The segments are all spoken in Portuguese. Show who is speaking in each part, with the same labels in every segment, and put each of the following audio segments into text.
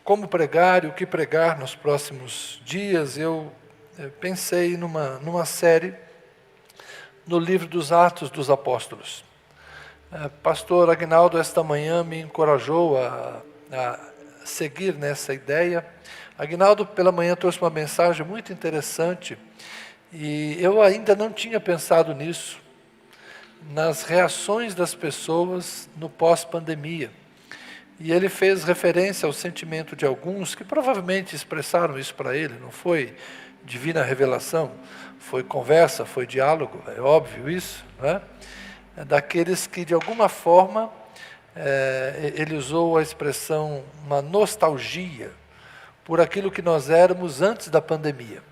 Speaker 1: como pregar e o que pregar nos próximos dias, eu pensei numa série no livro dos Atos dos Apóstolos. Pastor Aguinaldo, esta manhã, me encorajou a seguir nessa ideia. Aguinaldo, pela manhã, trouxe uma mensagem muito interessante e eu ainda não tinha pensado nisso, nas reações das pessoas no pós-pandemia. E ele fez referência ao sentimento de alguns que provavelmente expressaram isso para ele, não foi divina revelação, foi conversa, foi diálogo, é óbvio isso, né? Daqueles que de alguma forma, ele usou a expressão uma nostalgia por aquilo que nós éramos antes da pandemia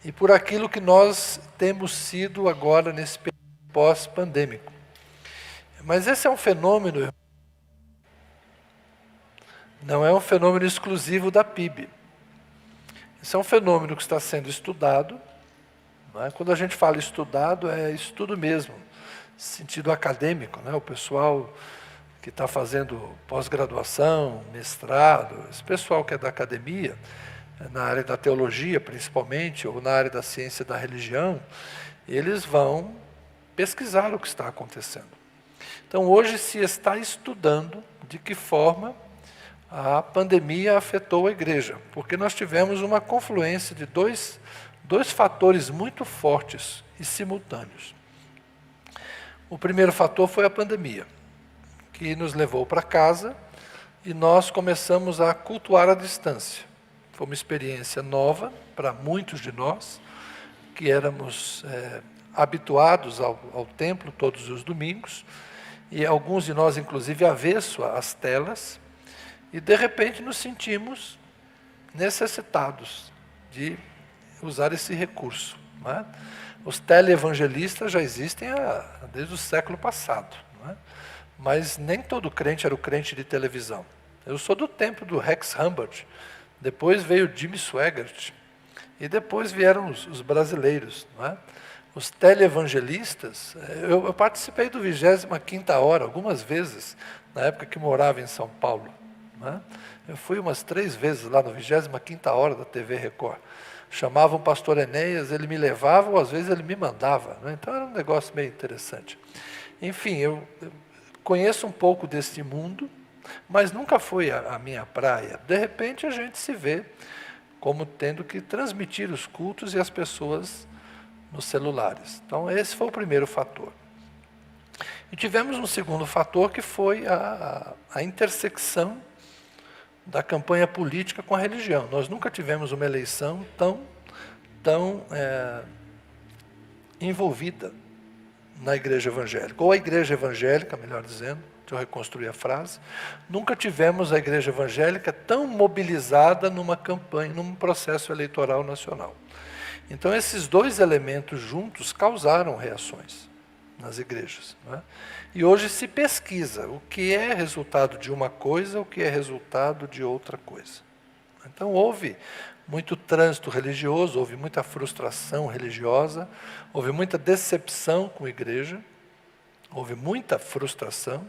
Speaker 1: e por aquilo que nós temos sido agora nesse período pós-pandêmico. Mas esse é um fenômeno, não é um fenômeno exclusivo da PIB. Esse é um fenômeno que está sendo estudado, né? Quando a gente fala estudado, é estudo mesmo, sentido acadêmico, né? O pessoal que está fazendo pós-graduação, mestrado, esse pessoal que é da academia, na área da teologia principalmente, ou na área da ciência da religião, eles vão pesquisar o que está acontecendo. Então hoje se está estudando de que forma a pandemia afetou a igreja, porque nós tivemos uma confluência de dois fatores muito fortes e simultâneos. O primeiro fator foi a pandemia, que nos levou para casa e nós começamos a cultuar à distância. Foi uma experiência nova para muitos de nós, que éramos habituados ao templo todos os domingos, e alguns de nós, inclusive, avesso às telas, e de repente nos sentimos necessitados de usar esse recurso, não é? Os teleevangelistas já existem desde o século passado, não é? Mas nem todo crente era o crente de televisão. Eu sou do tempo do Rex Humbert, depois veio Jimmy Swaggart, e depois vieram os brasileiros, não é? Os teleevangelistas, eu participei do 25ª Hora algumas vezes, na época que morava em São Paulo. Eu fui umas 3 vezes lá no 25ª Hora da TV Record. Chamavam o pastor Enéas, ele me levava, ou às vezes ele me mandava, né? Então era um negócio meio interessante. Enfim, eu conheço um pouco desse mundo, mas nunca foi a minha praia. De repente a gente se vê como tendo que transmitir os cultos e as pessoas nos celulares. Então esse foi o primeiro fator. E tivemos um segundo fator que foi a intersecção da campanha política com a religião. Nós nunca tivemos uma eleição tão envolvida na igreja evangélica, ou a igreja evangélica, melhor dizendo, deixa eu reconstruir a frase, nunca tivemos a igreja evangélica tão mobilizada numa campanha, num processo eleitoral nacional. Então esses dois elementos juntos causaram reações nas igrejas, não é? E hoje se pesquisa o que é resultado de uma coisa, o que é resultado de outra coisa. Então houve muito trânsito religioso, houve muita frustração religiosa, houve muita decepção com a igreja, houve muita frustração,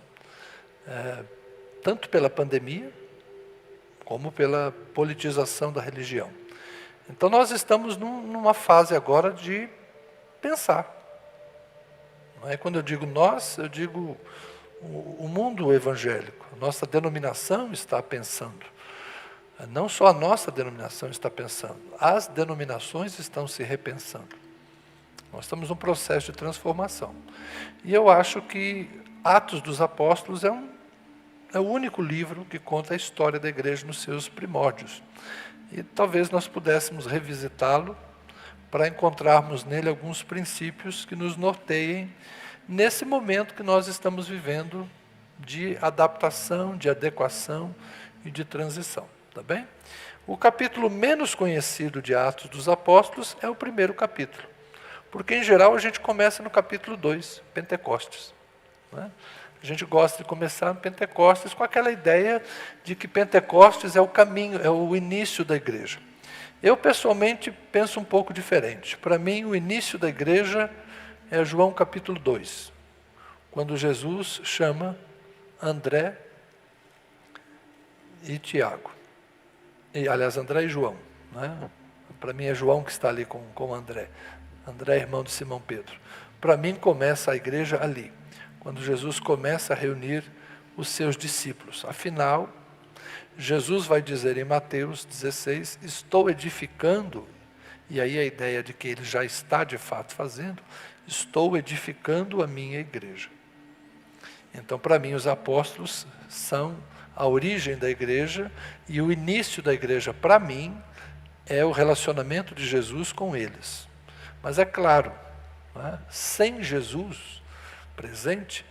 Speaker 1: tanto pela pandemia, como pela politização da religião. Então nós estamos numa fase agora de pensar. Quando eu digo nós, eu digo o mundo evangélico. A nossa denominação está pensando. Não só a nossa denominação está pensando, as denominações estão se repensando. Nós estamos num processo de transformação. E eu acho que Atos dos Apóstolos é o único livro que conta a história da igreja nos seus primórdios. E talvez nós pudéssemos revisitá-lo para encontrarmos nele alguns princípios que nos norteiem nesse momento que nós estamos vivendo de adaptação, de adequação e de transição. Tá bem? O capítulo menos conhecido de Atos dos Apóstolos é o primeiro capítulo, porque em geral a gente começa no capítulo 2, Pentecostes, né? A gente gosta de começar no Pentecostes com aquela ideia de que Pentecostes é o caminho, é o início da igreja. Eu, pessoalmente, penso um pouco diferente. Para mim, o início da igreja é João capítulo 2, quando Jesus chama André, e Tiago. E, aliás, André e João. Né? Para mim é João que está ali com André. André é irmão de Simão Pedro. Para mim começa a igreja ali, quando Jesus começa a reunir os seus discípulos. Afinal, Jesus vai dizer em Mateus 16, estou edificando, e aí a ideia de que ele já está de fato fazendo, estou edificando a minha igreja. Então, para mim, os apóstolos são a origem da igreja, e o início da igreja, para mim, é o relacionamento de Jesus com eles. Mas é claro, né, sem Jesus presente,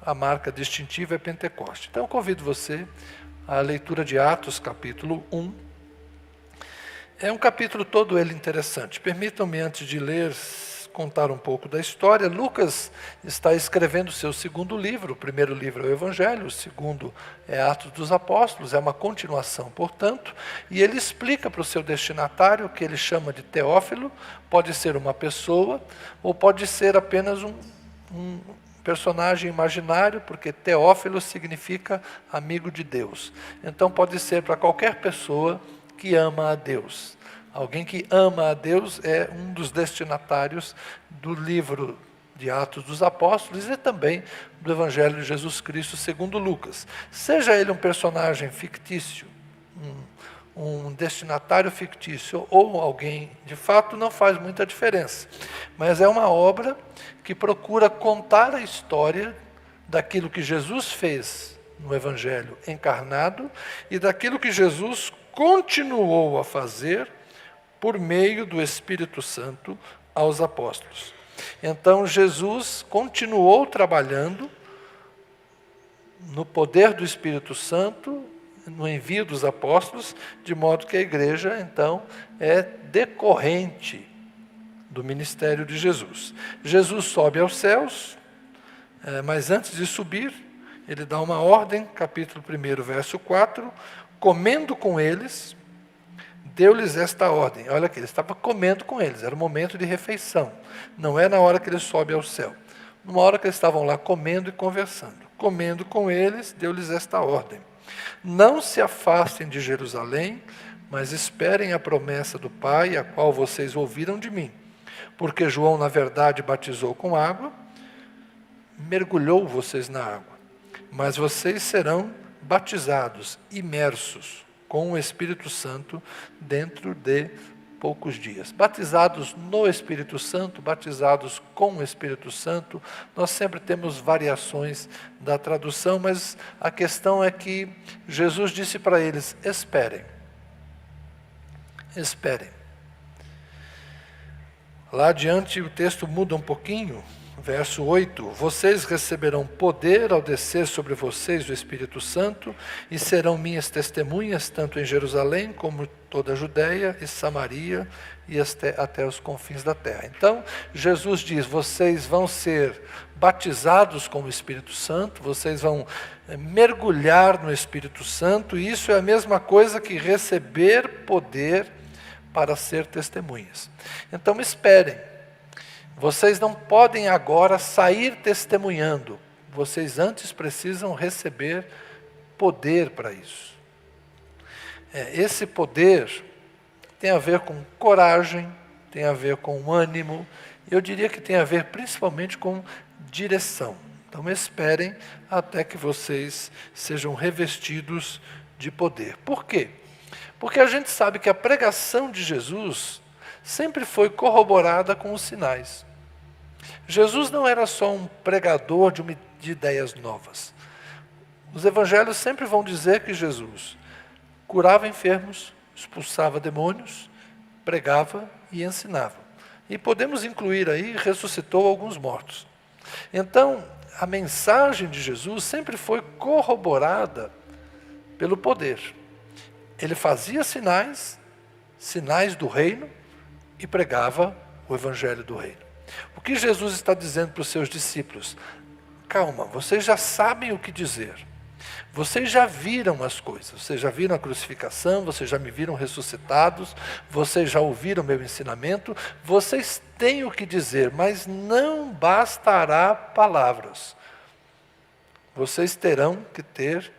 Speaker 1: a marca distintiva é Pentecoste. Então eu convido você à leitura de Atos, capítulo 1. É um capítulo todo ele interessante. Permitam-me, antes de ler, contar um pouco da história. Lucas está escrevendo o seu segundo livro. O primeiro livro é o Evangelho, o segundo é Atos dos Apóstolos, é uma continuação, portanto, e ele explica para o seu destinatário, que ele chama de Teófilo, pode ser uma pessoa, ou pode ser apenas um personagem imaginário, porque Teófilo significa amigo de Deus. Então pode ser para qualquer pessoa que ama a Deus. Alguém que ama a Deus é um dos destinatários do livro de Atos dos Apóstolos e também do Evangelho de Jesus Cristo segundo Lucas. Seja ele um personagem fictício, um destinatário fictício ou alguém de fato, não faz muita diferença. Mas é uma obra que procura contar a história daquilo que Jesus fez no Evangelho encarnado e daquilo que Jesus continuou a fazer por meio do Espírito Santo aos apóstolos. Então Jesus continuou trabalhando no poder do Espírito Santo, no envio dos apóstolos, de modo que a igreja, então, é decorrente do ministério de Jesus. Jesus sobe aos céus, mas antes de subir, ele dá uma ordem, capítulo 1, verso 4, comendo com eles, deu-lhes esta ordem. Olha aqui, ele estava comendo com eles, era um momento de refeição. Não é na hora que ele sobe ao céu. Numa hora que eles estavam lá comendo e conversando. Comendo com eles, deu-lhes esta ordem. Não se afastem de Jerusalém, mas esperem a promessa do Pai, a qual vocês ouviram de mim. Porque João, na verdade, batizou com água, mergulhou vocês na água. Mas vocês serão batizados, imersos, com o Espírito Santo dentro de poucos dias. Batizados no Espírito Santo, batizados com o Espírito Santo, nós sempre temos variações da tradução, mas a questão é que Jesus disse para eles, esperem. Esperem. Lá adiante o texto muda um pouquinho, verso 8, vocês receberão poder ao descer sobre vocês o Espírito Santo e serão minhas testemunhas tanto em Jerusalém como toda a Judéia e Samaria e até os confins da terra. Então, Jesus diz, vocês vão ser batizados com o Espírito Santo, vocês vão mergulhar no Espírito Santo, e isso é a mesma coisa que receber poder para ser testemunhas. Então, esperem. Vocês não podem agora sair testemunhando. Vocês antes precisam receber poder para isso. Esse poder tem a ver com coragem, tem a ver com ânimo, eu diria que tem a ver principalmente com direção. Então esperem até que vocês sejam revestidos de poder. Por quê? Porque a gente sabe que a pregação de Jesus sempre foi corroborada com os sinais. Jesus não era só um pregador de ideias novas. Os evangelhos sempre vão dizer que Jesus curava enfermos, expulsava demônios, pregava e ensinava. E podemos incluir aí, ressuscitou alguns mortos. Então, a mensagem de Jesus sempre foi corroborada pelo poder. Ele fazia sinais do reino, e pregava o evangelho do reino. O que Jesus está dizendo para os seus discípulos? Calma, vocês já sabem o que dizer. Vocês já viram as coisas, vocês já viram a crucificação, vocês já me viram ressuscitados, vocês já ouviram meu ensinamento, vocês têm o que dizer, mas não bastará palavras. Vocês terão que ter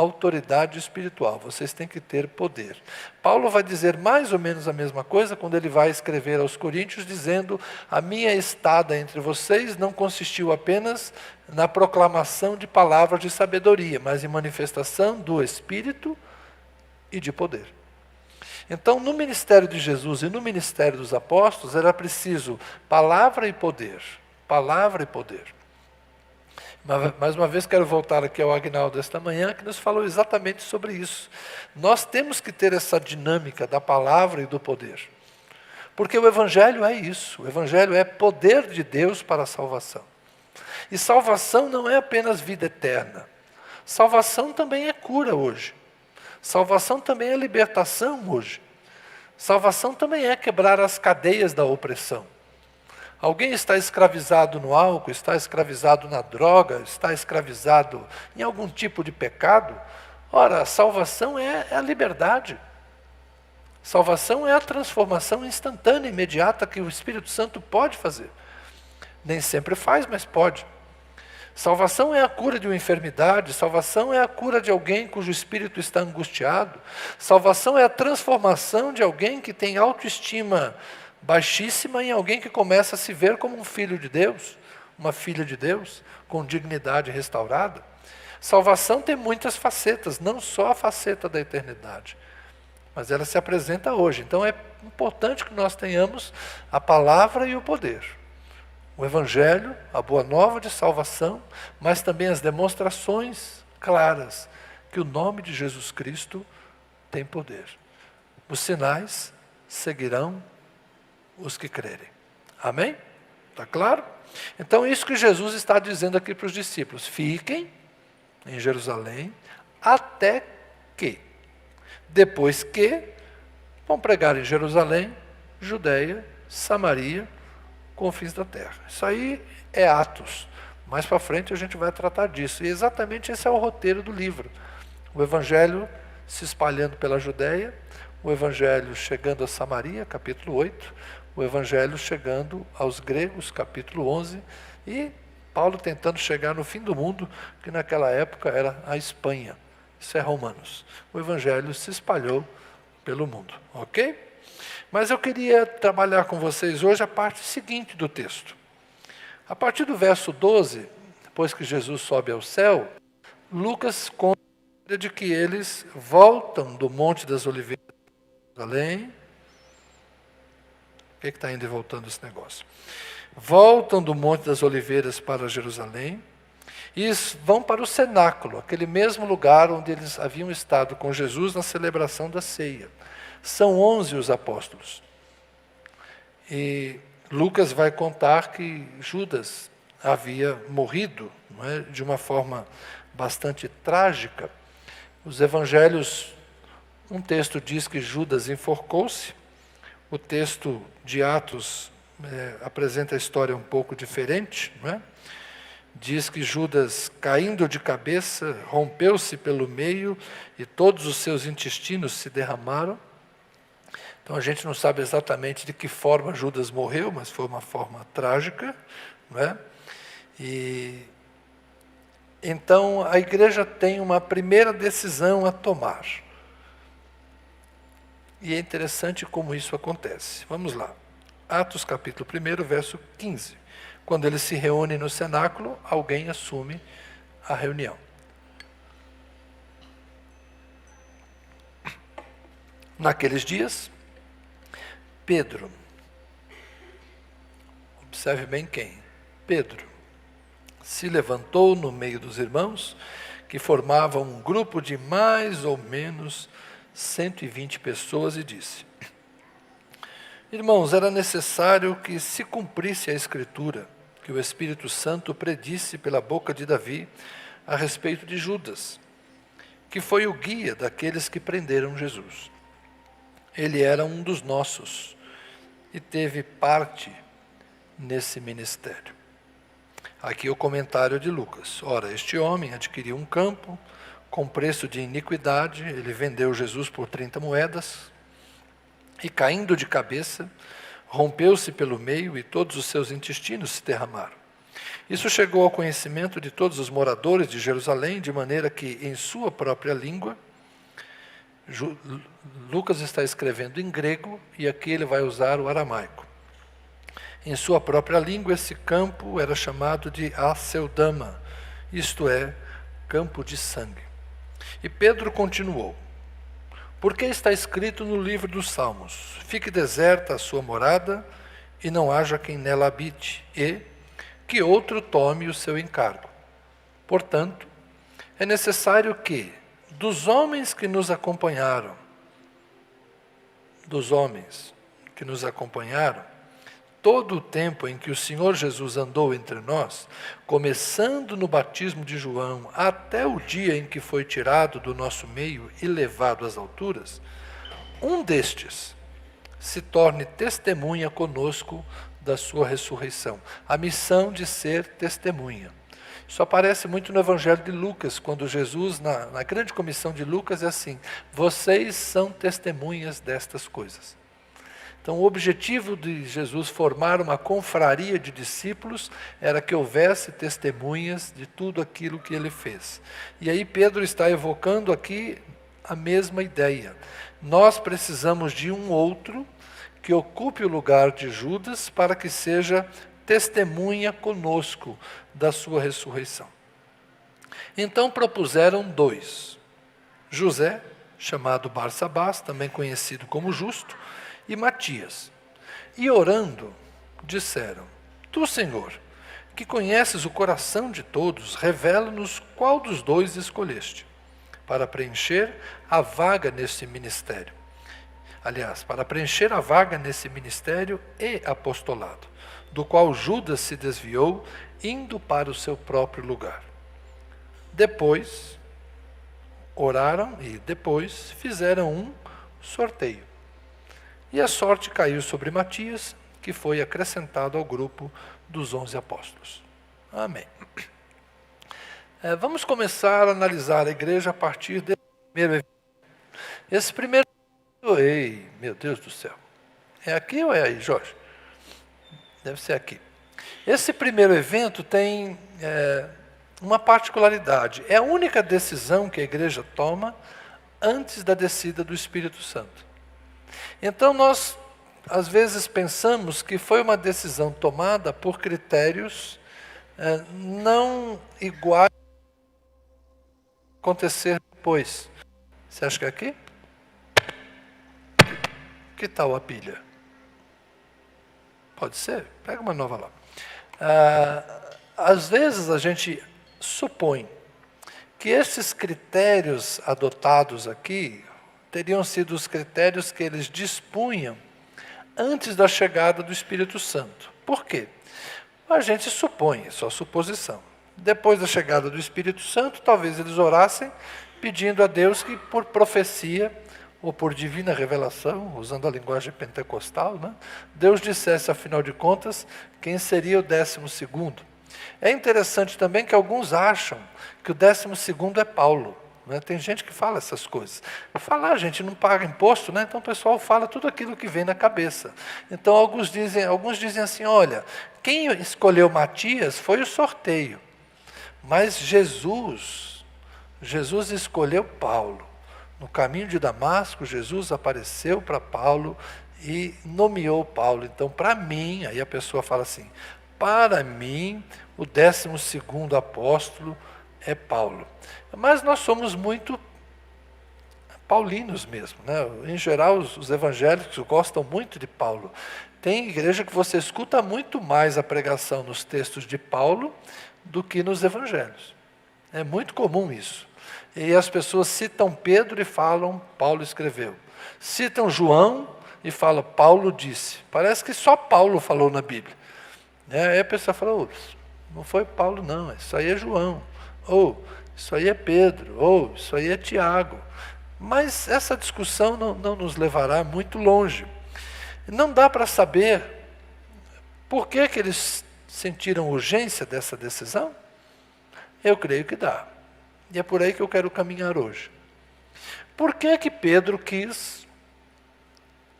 Speaker 1: autoridade espiritual, vocês têm que ter poder. Paulo vai dizer mais ou menos a mesma coisa quando ele vai escrever aos Coríntios, dizendo: a minha estada entre vocês não consistiu apenas na proclamação de palavras de sabedoria, mas em manifestação do Espírito e de poder. Então, no ministério de Jesus e no ministério dos apóstolos, era preciso palavra e poder. Palavra e poder. Mais uma vez quero voltar aqui ao Agnaldo desta manhã, que nos falou exatamente sobre isso. Nós temos que ter essa dinâmica da palavra e do poder. Porque o Evangelho é isso. O Evangelho é poder de Deus para a salvação. E salvação não é apenas vida eterna. Salvação também é cura hoje. Salvação também é libertação hoje. Salvação também é quebrar as cadeias da opressão. Alguém está escravizado no álcool, está escravizado na droga, está escravizado em algum tipo de pecado. Ora, a salvação é a liberdade. Salvação é a transformação instantânea, imediata, que o Espírito Santo pode fazer. Nem sempre faz, mas pode. Salvação é a cura de uma enfermidade, salvação é a cura de alguém cujo espírito está angustiado, salvação é a transformação de alguém que tem autoestima baixíssima em alguém que começa a se ver como um filho de Deus, uma filha de Deus, com dignidade restaurada. Salvação tem muitas facetas, não só a faceta da eternidade, mas ela se apresenta hoje. Então é importante que nós tenhamos a palavra e o poder. O Evangelho, a boa nova de salvação, mas também as demonstrações claras que o nome de Jesus Cristo tem poder. Os sinais seguirão os que crerem. Amém? Está claro? Então, isso que Jesus está dizendo aqui para os discípulos: fiquem em Jerusalém até que, depois que, vão pregar em Jerusalém, Judeia, Samaria, confins da terra. Isso aí é Atos. Mais para frente a gente vai tratar disso. E exatamente esse é o roteiro do livro. O Evangelho se espalhando pela Judeia, o Evangelho chegando a Samaria, capítulo 8, o Evangelho chegando aos gregos, capítulo 11, e Paulo tentando chegar no fim do mundo, que naquela época era a Espanha. Isso é Romanos. O Evangelho se espalhou pelo mundo. Ok? Mas eu queria trabalhar com vocês hoje a parte seguinte do texto. A partir do verso 12, depois que Jesus sobe ao céu, Lucas conta de que eles voltam do Monte das Oliveiras para Jerusalém. O que está indo e voltando esse negócio? Voltam do Monte das Oliveiras para Jerusalém e vão para o cenáculo, aquele mesmo lugar onde eles haviam estado com Jesus na celebração da ceia. São 11 os apóstolos. E Lucas vai contar que Judas havia morrido, não é, de uma forma bastante trágica. Os evangelhos, um texto diz que Judas enforcou-se, o texto de Atos apresenta a história um pouco diferente, não é? Diz que Judas, caindo de cabeça, rompeu-se pelo meio e todos os seus intestinos se derramaram. Então a gente não sabe exatamente de que forma Judas morreu, mas foi uma forma trágica, não é? E então a igreja tem uma primeira decisão a tomar. E é interessante como isso acontece. Vamos lá. Atos capítulo 1, verso 15. Quando eles se reúnem no cenáculo, alguém assume a reunião. Naqueles dias, Pedro, observe bem quem? Pedro, se levantou no meio dos irmãos, que formavam um grupo de mais ou menos 120 pessoas, e disse: irmãos, era necessário que se cumprisse a Escritura, que o Espírito Santo predisse pela boca de Davi a respeito de Judas, que foi o guia daqueles que prenderam Jesus. Ele era um dos nossos e teve parte nesse ministério. Aqui o comentário de Lucas. Ora, este homem adquiriu um campo com preço de iniquidade, ele vendeu Jesus por 30 moedas, e caindo de cabeça, rompeu-se pelo meio e todos os seus intestinos se derramaram. Isso chegou ao conhecimento de todos os moradores de Jerusalém, de maneira que, em sua própria língua, Lucas está escrevendo em grego e aqui ele vai usar o aramaico. Em sua própria língua, esse campo era chamado de Aceldama, isto é, campo de sangue. E Pedro continuou: porque está escrito no livro dos Salmos: fique deserta a sua morada e não haja quem nela habite, e que outro tome o seu encargo. Portanto, é necessário que, dos homens que nos acompanharam, todo o tempo em que o Senhor Jesus andou entre nós, começando no batismo de João, até o dia em que foi tirado do nosso meio e levado às alturas, um destes se torne testemunha conosco da sua ressurreição. A missão de ser testemunha. Isso aparece muito no Evangelho de Lucas, quando Jesus, na grande comissão de Lucas, é assim: vocês são testemunhas destas coisas. Então, o objetivo de Jesus formar uma confraria de discípulos era que houvesse testemunhas de tudo aquilo que ele fez. E aí Pedro está evocando aqui a mesma ideia. Nós precisamos de um outro que ocupe o lugar de Judas para que seja testemunha conosco da sua ressurreição. Então propuseram 2. José, chamado Barsabás, também conhecido como Justo, e Matias. E orando, disseram: tu, Senhor, que conheces o coração de todos, revela-nos qual dos 2 escolheste, para preencher a vaga nesse ministério. Aliás, para preencher a vaga nesse ministério e apostolado, do qual Judas se desviou, indo para o seu próprio lugar. Depois, oraram e depois fizeram um sorteio. E a sorte caiu sobre Matias, que foi acrescentado ao grupo dos 11 apóstolos. Amém. Vamos começar a analisar a igreja a partir desse primeiro evento. Esse primeiro... Ei, meu Deus do céu. É aqui ou é aí, Jorge? Deve ser aqui. Esse primeiro evento tem uma particularidade. É a única decisão que a igreja toma antes da descida do Espírito Santo. Então nós, às vezes, pensamos que foi uma decisão tomada por critérios não iguais a acontecer depois. Você acha que é aqui? Que tal a pilha? Pode ser? Pega uma nova lá. Às vezes a gente supõe que esses critérios adotados aqui teriam sido os critérios que eles dispunham antes da chegada do Espírito Santo. Por quê? A gente supõe, é só suposição. Depois da chegada do Espírito Santo, talvez eles orassem pedindo a Deus que, por profecia ou por divina revelação, usando a linguagem pentecostal, né, Deus dissesse, afinal de contas, quem seria o 12º. É interessante também que alguns acham que o 12º é Paulo. Né? Tem gente que fala essas coisas. Falar, a gente não paga imposto, né? Então o pessoal fala tudo aquilo que vem na cabeça. Então alguns dizem assim, olha, quem escolheu Matias foi o sorteio. Mas Jesus escolheu Paulo. No caminho de Damasco, Jesus apareceu para Paulo e nomeou Paulo. Então, para mim, aí a pessoa fala assim, para mim, o 12º apóstolo é Paulo. Mas nós somos muito paulinos mesmo, né? Em geral, os evangélicos gostam muito de Paulo. Tem igreja que você escuta muito mais a pregação nos textos de Paulo do que nos evangelhos. É muito comum isso. E as pessoas citam Pedro e falam, Paulo escreveu. Citam João e falam, Paulo disse. Parece que só Paulo falou na Bíblia. Aí a pessoa fala, não foi Paulo não, isso aí é João. Ou, isso aí é Pedro. Ou, isso aí é Tiago. Mas essa discussão não nos levará muito longe. Não dá para saber por que eles sentiram urgência dessa decisão. Eu creio que dá. E é por aí que eu quero caminhar hoje. Por que Pedro quis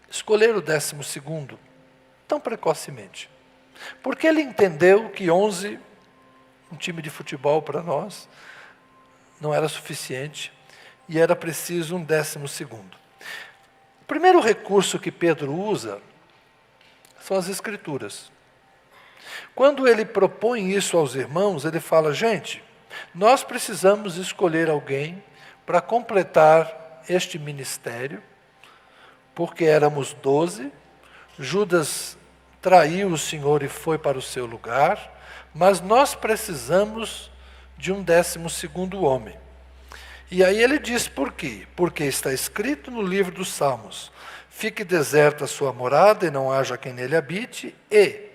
Speaker 1: escolher o 12º tão precocemente? Porque ele entendeu que 11 um time de futebol para nós, não era suficiente, e era preciso um 12º. O primeiro recurso que Pedro usa são as Escrituras. Quando ele propõe isso aos irmãos, ele fala, gente, nós precisamos escolher alguém para completar este ministério, porque éramos 12, Judas traiu o Senhor e foi para o seu lugar, mas nós precisamos de um 12º homem. E aí ele diz por quê? Porque está escrito no livro dos Salmos, fique deserta a sua morada e não haja quem nele habite, e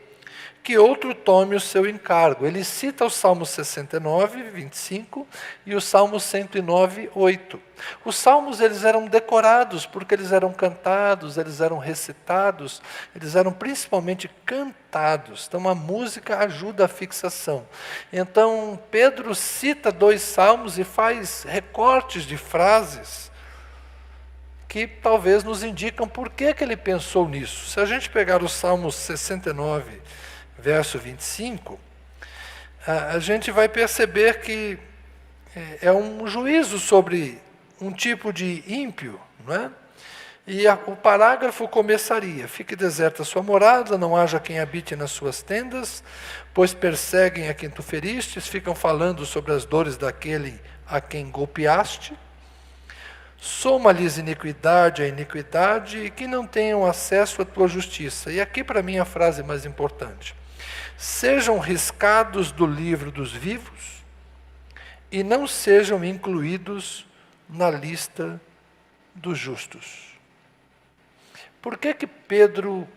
Speaker 1: que outro tome o seu encargo. Ele cita o Salmo 69, 25 e o Salmo 109, 8. Os salmos eles eram decorados porque eles eram cantados, eles eram recitados, eles eram principalmente cantados. Então a música ajuda a fixação. Então Pedro cita 2 salmos e faz recortes de frases que talvez nos indicam por que ele pensou nisso. Se a gente pegar o Salmo 69, verso 25, a gente vai perceber que é um juízo sobre um tipo de ímpio, não é? E o parágrafo começaria, fique deserta a sua morada, não haja quem habite nas suas tendas, pois perseguem a quem tu feristes, ficam falando sobre as dores daquele a quem golpeaste, soma-lhes iniquidade a iniquidade, e que não tenham acesso à tua justiça. E aqui para mim a frase mais importante. Sejam riscados do livro dos vivos e não sejam incluídos na lista dos justos. Por que Pedro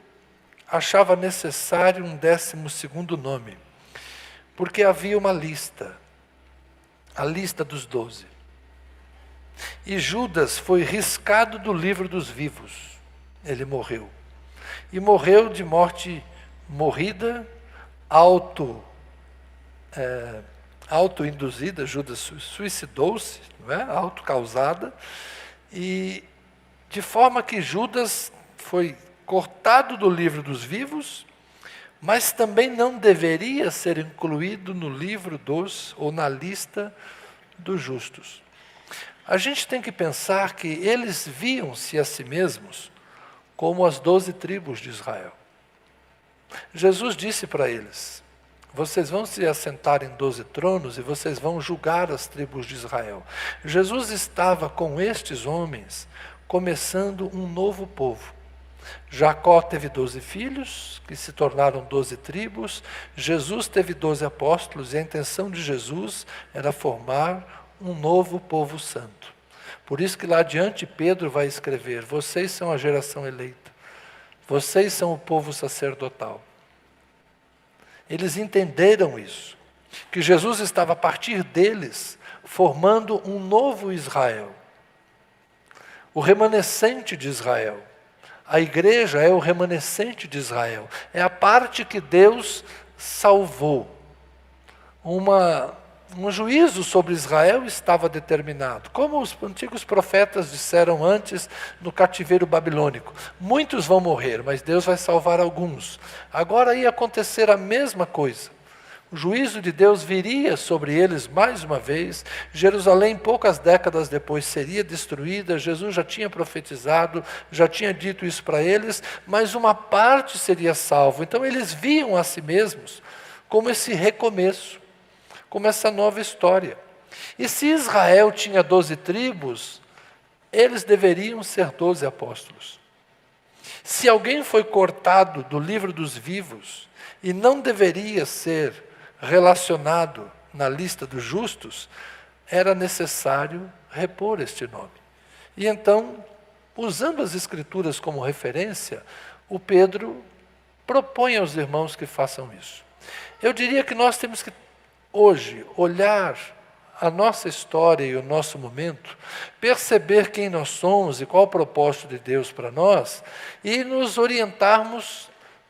Speaker 1: achava necessário um 12º nome? Porque havia uma lista, a lista dos 12. E Judas foi riscado do livro dos vivos. Ele morreu. E morreu de morte morrida, auto-induzida. Judas suicidou-se, não é? Autocausada, e de forma que Judas foi cortado do livro dos vivos, mas também não deveria ser incluído no livro dos, ou na lista dos justos. A gente tem que pensar que eles viam-se a si mesmos como as 12 tribos de Israel. Jesus disse para eles, vocês vão se assentar em 12 tronos e vocês vão julgar as tribos de Israel. Jesus estava com estes homens, começando um novo povo. Jacó teve 12 filhos, que se tornaram 12 tribos. Jesus teve 12 apóstolos, e a intenção de Jesus era formar um novo povo santo. Por isso que lá adiante Pedro vai escrever, vocês são a geração eleita. Vocês são o povo sacerdotal. Eles entenderam isso, que Jesus estava a partir deles formando um novo Israel. O remanescente de Israel. A igreja é o remanescente de Israel. É a parte que Deus salvou. Um juízo sobre Israel estava determinado. Como os antigos profetas disseram antes no cativeiro babilônico. Muitos vão morrer, mas Deus vai salvar alguns. Agora ia acontecer a mesma coisa. O juízo de Deus viria sobre eles mais uma vez. Jerusalém, poucas décadas depois, seria destruída. Jesus já tinha profetizado, já tinha dito isso para eles, mas uma parte seria salva. Então eles viam a si mesmos como esse recomeço, como essa nova história. E se Israel tinha 12 tribos, eles deveriam ser 12 apóstolos. Se alguém foi cortado do livro dos vivos e não deveria ser relacionado na lista dos justos, era necessário repor este nome. E então, usando as Escrituras como referência, o Pedro propõe aos irmãos que façam isso. Eu diria que nós temos que hoje olhar a nossa história e o nosso momento, perceber quem nós somos e qual o propósito de Deus para nós, e nos orientarmos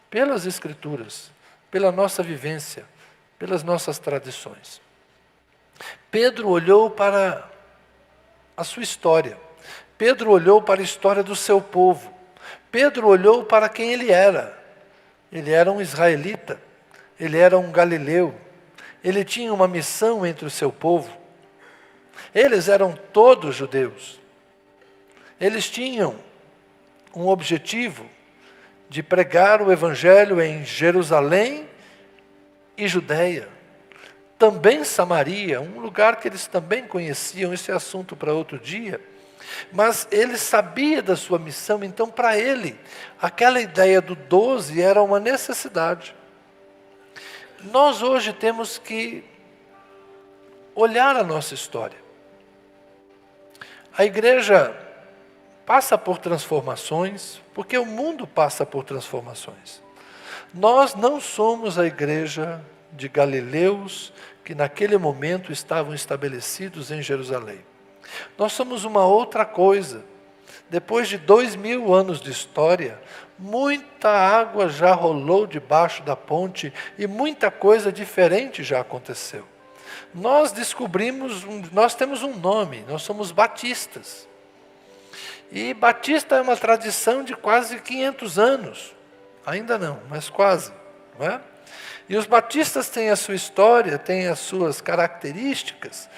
Speaker 1: pelas Escrituras, pela nossa vivência, pelas nossas tradições. Pedro olhou para a sua história. Pedro olhou para a história do seu povo. Pedro olhou para quem ele era. Ele era um israelita. Ele era um galileu. ele tinha uma missão entre o seu povo. Eles eram todos judeus. Eles tinham um objetivo de pregar o Evangelho em Jerusalém e Judeia. Também Samaria, um lugar que eles também conheciam, esse é assunto para outro dia. Mas ele sabia da sua missão, então para ele, aquela ideia do 12 era uma necessidade. Nós hoje temos que olhar a nossa história. A igreja passa por transformações, porque o mundo passa por transformações. Nós não somos a igreja de galileus que naquele momento estavam estabelecidos em Jerusalém. Nós somos uma outra coisa. Depois de 2000 anos de história, muita água já rolou debaixo da ponte e muita coisa diferente já aconteceu. Nós descobrimos, nós temos um nome, nós somos batistas. E batista é uma tradição de quase 500 anos. Ainda não, mas quase, não é? E os batistas têm a sua história, têm as suas características,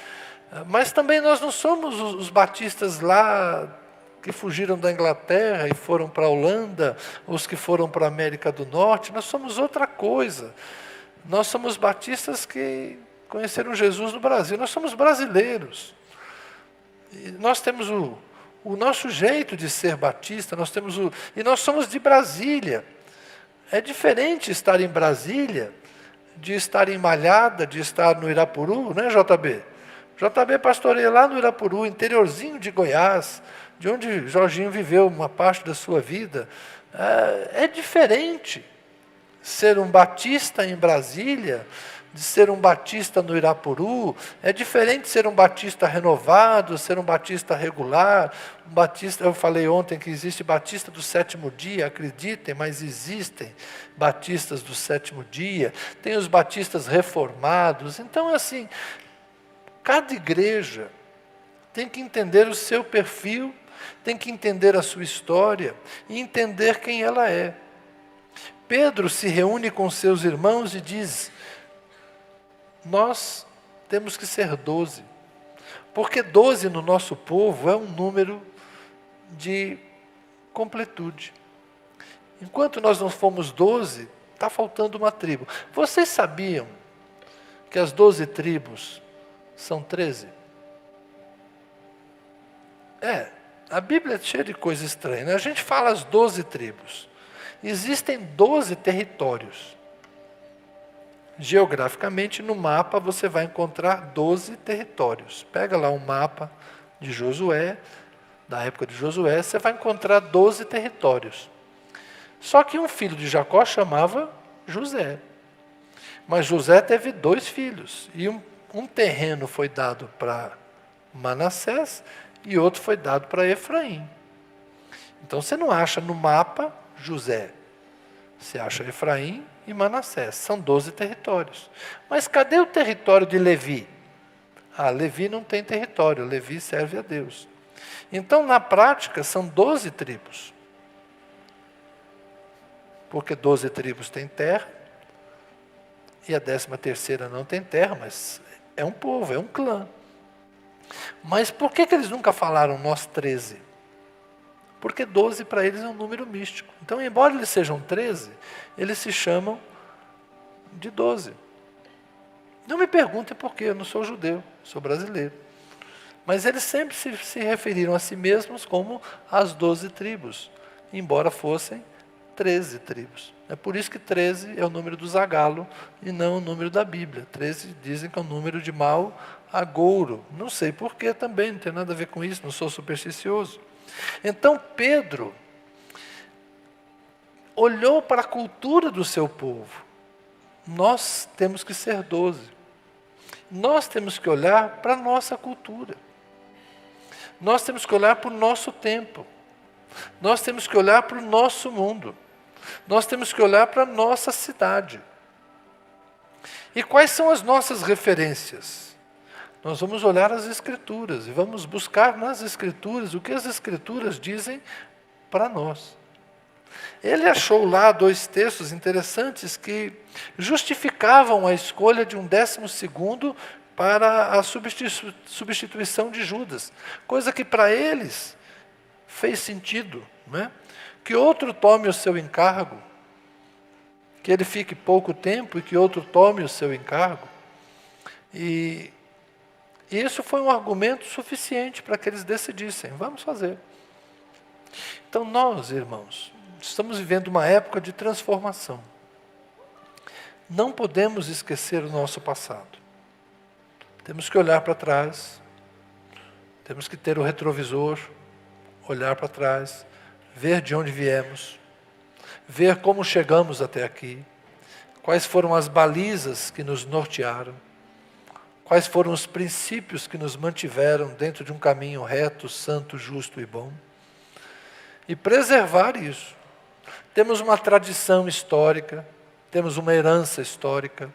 Speaker 1: mas também nós não somos os batistas lá que fugiram da Inglaterra e foram para a Holanda, os que foram para a América do Norte. Nós somos outra coisa. Nós somos batistas que conheceram Jesus no Brasil. Nós somos brasileiros. E nós temos o nosso jeito de ser batista, e nós somos de Brasília. É diferente estar em Brasília de estar em Malhada, de estar no Irapuru, né, JB? JB pastoreia lá no Irapuru, interiorzinho de Goiás, de onde Jorginho viveu uma parte da sua vida. É diferente ser um batista em Brasília, de ser um batista no Irapuru. É diferente ser um batista renovado, ser um batista regular. Um batista, eu falei ontem que existe batista do sétimo dia, acreditem, mas existem batistas do sétimo dia. Tem os batistas reformados. Então, assim, cada igreja tem que entender o seu perfil, tem que entender a sua história e entender quem ela é. Pedro se reúne com seus irmãos e diz: nós temos que ser 12, porque 12 no nosso povo é um número de completude. Enquanto nós não fomos 12, está faltando uma tribo. Vocês sabiam que as 12 tribos são 13? A Bíblia é cheia de coisa estranha, né? A gente fala as 12 tribos. Existem 12 territórios. Geograficamente, no mapa, você vai encontrar 12 territórios. Pega lá um mapa de Josué, da época de Josué, você vai encontrar 12 territórios. Só que um filho de Jacó chamava José. Mas José teve 2 filhos. E um terreno foi dado para Manassés e outro foi dado para Efraim. Então você não acha no mapa José. Você acha Efraim e Manassés. São 12 territórios. Mas cadê o território de Levi? Levi não tem território. Levi serve a Deus. Então, na prática, são 12 tribos. Porque 12 tribos têm terra. E a 13ª não tem terra, mas é um povo, é um clã. Mas por que eles nunca falaram nós 13? Porque 12 para eles é um número místico. Então, embora eles sejam 13, eles se chamam de 12. Não me perguntem por quê, eu não sou judeu, sou brasileiro. Mas eles sempre se referiram a si mesmos como as 12 tribos, embora fossem 13 tribos. É por isso que 13 é o número do Zagalo e não o número da Bíblia. 13 dizem que é o número de mau agouro. Não sei por quê também, não tem nada a ver com isso, não sou supersticioso. Então Pedro olhou para a cultura do seu povo. Nós temos que ser 12. Nós temos que olhar para a nossa cultura. Nós temos que olhar para o nosso tempo. Nós temos que olhar para o nosso mundo. Nós temos que olhar para a nossa cidade. E quais são as nossas referências? Nós vamos olhar as Escrituras e vamos buscar nas Escrituras o que as Escrituras dizem para nós. Ele achou lá 2 textos interessantes que justificavam a escolha de um 12º para a substituição de Judas, coisa que para eles fez sentido, né? Que outro tome o seu encargo, que ele fique pouco tempo e que outro tome o seu encargo. E isso foi um argumento suficiente para que eles decidissem, vamos fazer. Então nós, irmãos, estamos vivendo uma época de transformação. Não podemos esquecer o nosso passado. Temos que olhar para trás, temos que ter o retrovisor, olhar para trás, ver de onde viemos, ver como chegamos até aqui, quais foram as balizas que nos nortearam, quais foram os princípios que nos mantiveram dentro de um caminho reto, santo, justo e bom, e preservar isso. Temos uma tradição histórica, temos uma herança histórica,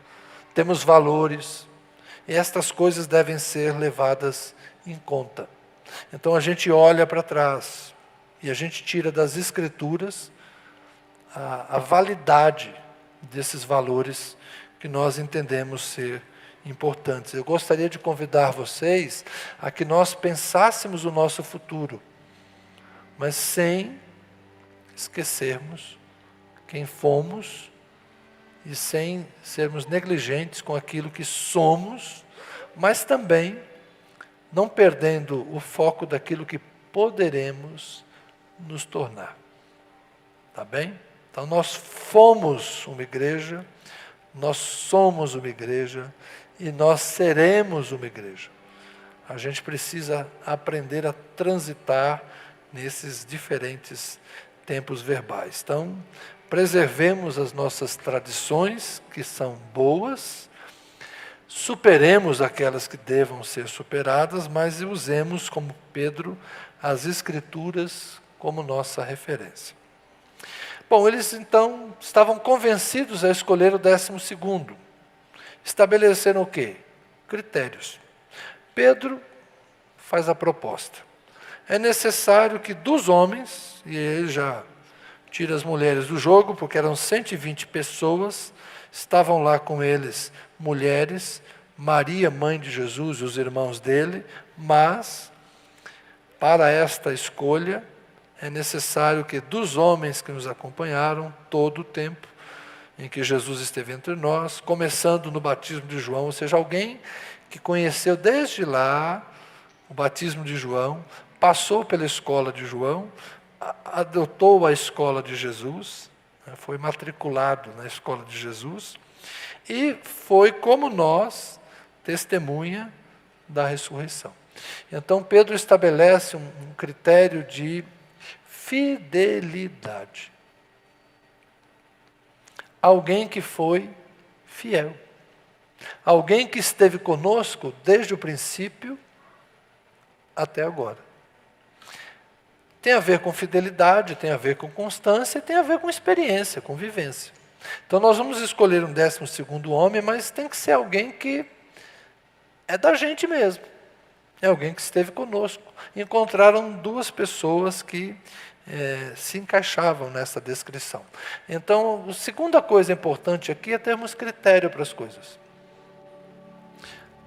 Speaker 1: temos valores, e estas coisas devem ser levadas em conta. Então a gente olha para trás, e a gente tira das Escrituras a validade desses valores que nós entendemos ser importantes. Eu gostaria de convidar vocês a que nós pensássemos o nosso futuro, mas sem esquecermos quem fomos e sem sermos negligentes com aquilo que somos, mas também não perdendo o foco daquilo que poderemos nos tornar. Tá bem? Então nós fomos uma igreja, nós somos uma igreja e nós seremos uma igreja. A gente precisa aprender a transitar nesses diferentes tempos verbais. Então, preservemos as nossas tradições, que são boas, superemos aquelas que devam ser superadas, mas usemos, como Pedro, as Escrituras como nossa referência. Bom, eles então estavam convencidos a escolher o 12º. Estabeleceram o quê? Critérios. Pedro faz a proposta. É necessário que dos homens, e ele já tira as mulheres do jogo, porque eram 120 pessoas, estavam lá com eles mulheres, Maria, mãe de Jesus, e os irmãos dele, mas, para esta escolha, é necessário que dos homens que nos acompanharam todo o tempo em que Jesus esteve entre nós, começando no batismo de João, ou seja, alguém que conheceu desde lá o batismo de João, passou pela escola de João, adotou a escola de Jesus, foi matriculado na escola de Jesus, e foi, como nós, testemunha da ressurreição. Então Pedro estabelece um critério de fidelidade. Alguém que foi fiel. Alguém que esteve conosco desde o princípio até agora. Tem a ver com fidelidade, tem a ver com constância, tem a ver com experiência, com vivência. Então nós vamos escolher um 12º homem, mas tem que ser alguém que é da gente mesmo. É alguém que esteve conosco. Encontraram 2 pessoas que se encaixavam nessa descrição. Então, a segunda coisa importante aqui é termos critério para as coisas.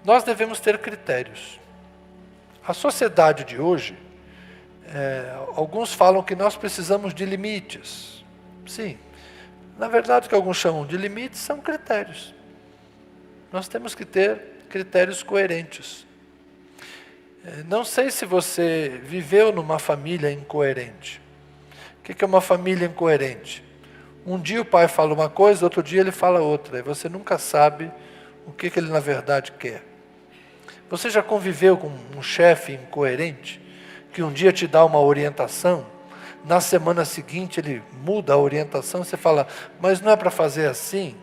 Speaker 1: Nós devemos ter critérios. A sociedade de hoje, alguns falam que nós precisamos de limites. Sim. Na verdade, o que alguns chamam de limites são critérios. Nós temos que ter critérios coerentes. Não sei se você viveu numa família incoerente. O que é uma família incoerente? Um dia o pai fala uma coisa, outro dia ele fala outra. E você nunca sabe o que ele na verdade quer. Você já conviveu com um chefe incoerente? Que um dia te dá uma orientação, na semana seguinte ele muda a orientação, você fala, mas não é para fazer assim?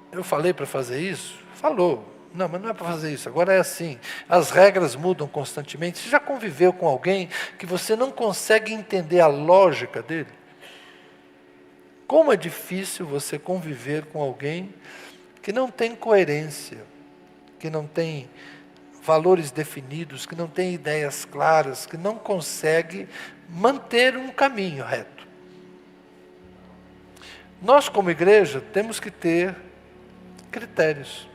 Speaker 1: Eu falei para fazer isso? Falou. Não, mas não é para fazer isso, agora é assim. As regras mudam constantemente. Você já conviveu com alguém que você não consegue entender a lógica dele? Como é difícil você conviver com alguém que não tem coerência, que não tem valores definidos, que não tem ideias claras, que não consegue manter um caminho reto. Nós, como igreja, temos que ter critérios.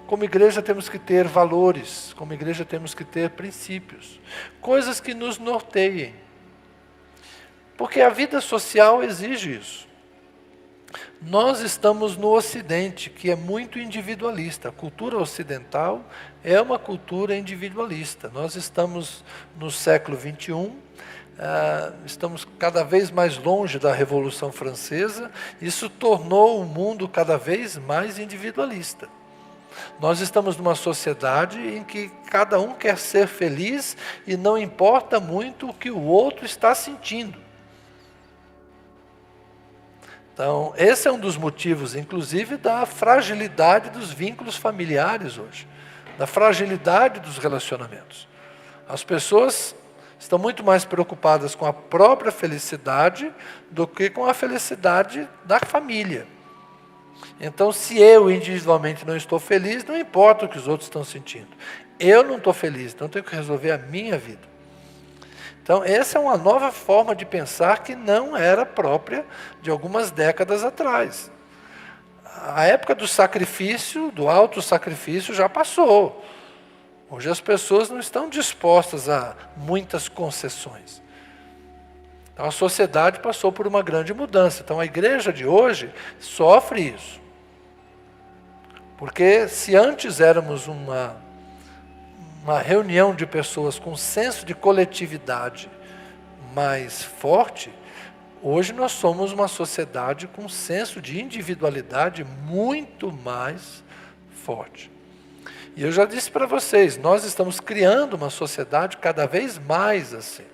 Speaker 1: Como igreja temos que ter valores, como igreja temos que ter princípios, coisas que nos norteiem. Porque a vida social exige isso. Nós estamos no Ocidente, que é muito individualista. A cultura ocidental é uma cultura individualista. Nós estamos no século XXI, estamos cada vez mais longe da Revolução Francesa. Isso tornou o mundo cada vez mais individualista. Nós estamos numa sociedade em que cada um quer ser feliz e não importa muito o que o outro está sentindo. Então, esse é um dos motivos, inclusive, da fragilidade dos vínculos familiares hoje, da fragilidade dos relacionamentos. As pessoas estão muito mais preocupadas com a própria felicidade do que com a felicidade da família. Então, se eu individualmente não estou feliz, não importa o que os outros estão sentindo. Eu não estou feliz, então eu tenho que resolver a minha vida. Então, essa é uma nova forma de pensar que não era própria de algumas décadas atrás. A época do sacrifício, do autossacrifício, já passou. Hoje as pessoas não estão dispostas a muitas concessões. Então, a sociedade passou por uma grande mudança. Então, a igreja de hoje sofre isso. Porque se antes éramos uma reunião de pessoas com senso de coletividade mais forte, hoje nós somos uma sociedade com senso de individualidade muito mais forte. E eu já disse para vocês, nós estamos criando uma sociedade cada vez mais assim,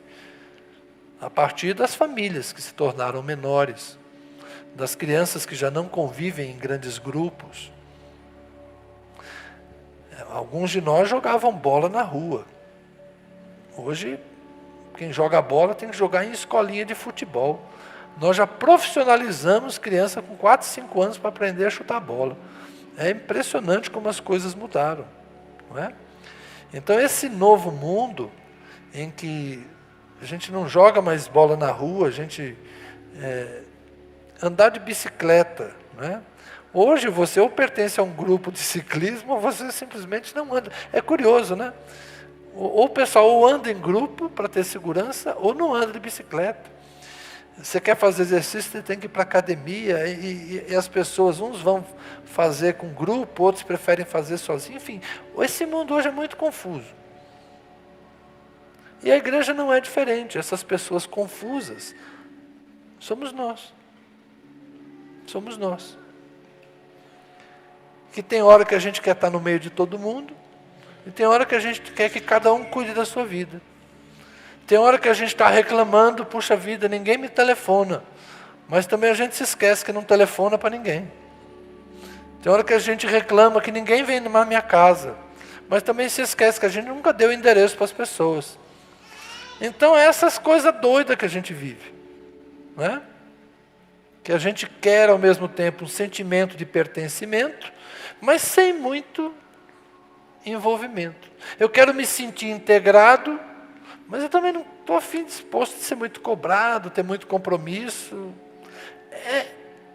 Speaker 1: a partir das famílias que se tornaram menores, das crianças que já não convivem em grandes grupos. Alguns de nós jogavam bola na rua. Hoje, quem joga bola tem que jogar em escolinha de futebol. Nós já profissionalizamos criança com 4, 5 anos para aprender a chutar bola. É impressionante como as coisas mudaram, não é? Então, esse novo mundo em que a gente não joga mais bola na rua, a gente andar de bicicleta, não é? Hoje você ou pertence a um grupo de ciclismo ou você simplesmente não anda. É curioso, né? Ou o pessoal ou anda em grupo para ter segurança ou não anda de bicicleta. Você quer fazer exercício, você tem que ir para a academia e as pessoas, uns vão fazer com grupo, outros preferem fazer sozinho. Enfim, esse mundo hoje é muito confuso. E a igreja não é diferente. Essas pessoas confusas somos nós. Somos nós. Que tem hora que a gente quer estar no meio de todo mundo, e tem hora que a gente quer que cada um cuide da sua vida. Tem hora que a gente está reclamando, puxa vida, ninguém me telefona. Mas também a gente se esquece que não telefona para ninguém. Tem hora que a gente reclama que ninguém vem na minha casa. Mas também se esquece que a gente nunca deu endereço para as pessoas. Então é essas coisas doidas que a gente vive, não é? Que a gente quer ao mesmo tempo um sentimento de pertencimento, mas sem muito envolvimento. Eu quero me sentir integrado, mas eu também não estou disposto a ser muito cobrado, ter muito compromisso.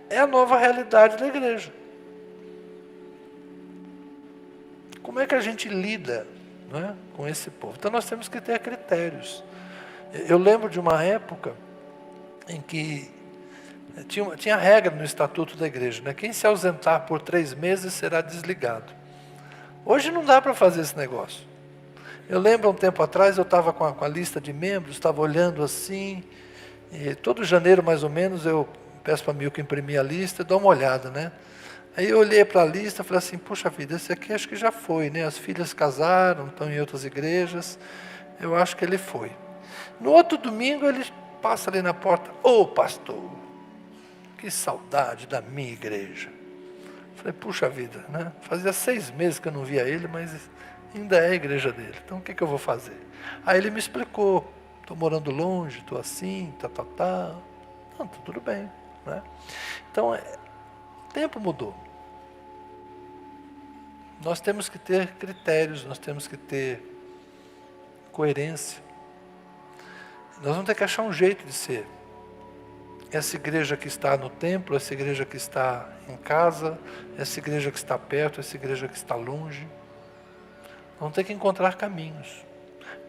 Speaker 1: É a nova realidade da igreja. Como é que a gente lida, não é, com esse povo? Então nós temos que ter critérios. Eu lembro de uma época em que tinha regra no estatuto da igreja, né? Quem se ausentar por 3 meses será desligado. Hoje não dá para fazer esse negócio. Eu lembro um tempo atrás, eu estava com a lista de membros, estava olhando assim, e todo janeiro mais ou menos eu peço para a Milka imprimir a lista, dou uma olhada, né? Aí eu olhei para a lista e falei assim, puxa vida, esse aqui acho que já foi, né? As filhas casaram, estão em outras igrejas, eu acho que ele foi. No outro domingo ele passa ali na porta, ô pastor, que saudade da minha igreja. Falei, puxa vida, né? Fazia 6 meses que eu não via ele, mas ainda é a igreja dele. Então o que eu vou fazer? Aí ele me explicou, estou morando longe, estou assim, Não, tá tudo bem, né? Então, o tempo mudou. Nós temos que ter critérios, nós temos que ter coerência. Nós vamos ter que achar um jeito de ser essa igreja que está no templo, essa igreja que está em casa, essa igreja que está perto, essa igreja que está longe. Vamos ter que encontrar caminhos.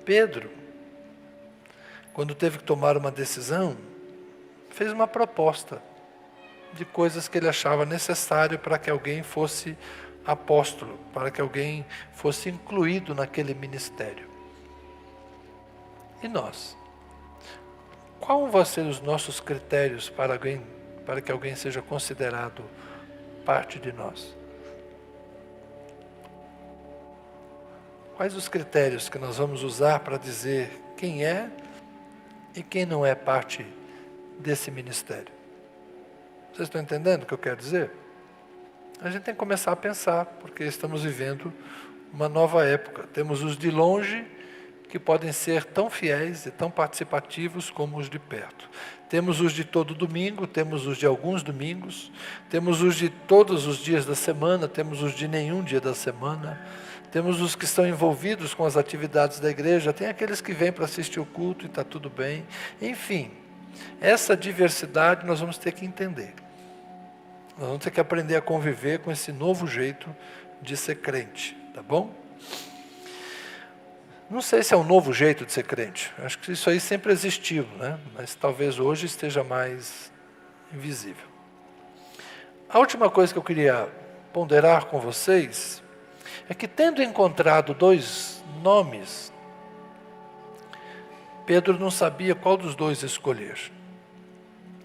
Speaker 1: Pedro, quando teve que tomar uma decisão, fez uma proposta de coisas que ele achava necessário para que alguém fosse apóstolo, para que alguém fosse incluído naquele ministério. E nós? Qual vão ser os nossos critérios para que alguém seja considerado parte de nós? Quais os critérios que nós vamos usar para dizer quem é e quem não é parte desse ministério? Vocês estão entendendo o que eu quero dizer? A gente tem que começar a pensar, porque estamos vivendo uma nova época. Temos os de longe, que podem ser tão fiéis e tão participativos como os de perto. Temos os de todo domingo, temos os de alguns domingos, temos os de todos os dias da semana, temos os de nenhum dia da semana, temos os que estão envolvidos com as atividades da igreja, tem aqueles que vêm para assistir o culto e está tudo bem. Enfim, essa diversidade nós vamos ter que entender. Nós vamos ter que aprender a conviver com esse novo jeito de ser crente, tá bom? Não sei se é um novo jeito de ser crente. Acho que isso aí sempre existiu, né? Mas talvez hoje esteja mais invisível. A última coisa que eu queria ponderar com vocês é que, tendo encontrado 2 nomes, Pedro não sabia qual dos 2 escolher.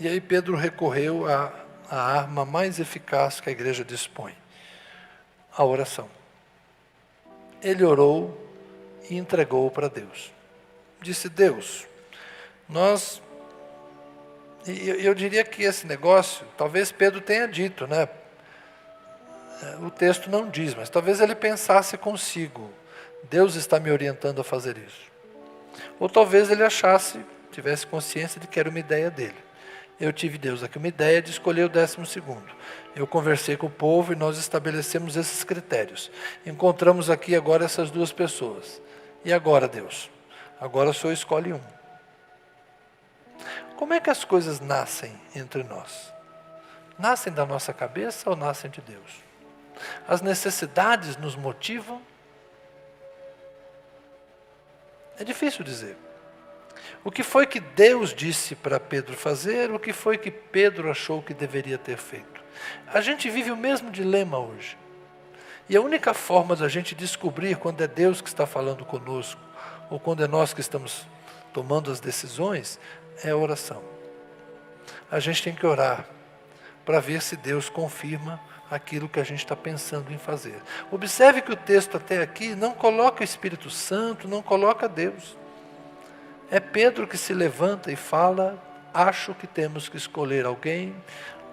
Speaker 1: E aí Pedro recorreu à arma mais eficaz que a igreja dispõe, a oração. Ele orou e entregou para Deus. Disse: Deus, eu diria que esse negócio, talvez Pedro tenha dito, né? O texto não diz, mas talvez ele pensasse consigo: Deus está me orientando a fazer isso. Ou talvez ele tivesse consciência de que era uma ideia dele. Eu tive, Deus, aqui uma ideia de escolher o 12º. Eu conversei com o povo e nós estabelecemos esses critérios. Encontramos aqui agora essas 2 pessoas. E agora, Deus? Agora o Senhor escolhe um. Como é que as coisas nascem entre nós? Nascem da nossa cabeça ou nascem de Deus? As necessidades nos motivam? É difícil dizer. O que foi que Deus disse para Pedro fazer? O que foi que Pedro achou que deveria ter feito? A gente vive o mesmo dilema hoje. E a única forma da gente descobrir quando é Deus que está falando conosco, ou quando é nós que estamos tomando as decisões, é a oração. A gente tem que orar para ver se Deus confirma aquilo que a gente está pensando em fazer. Observe que o texto até aqui não coloca o Espírito Santo, não coloca Deus. É Pedro que se levanta e fala: acho que temos que escolher alguém,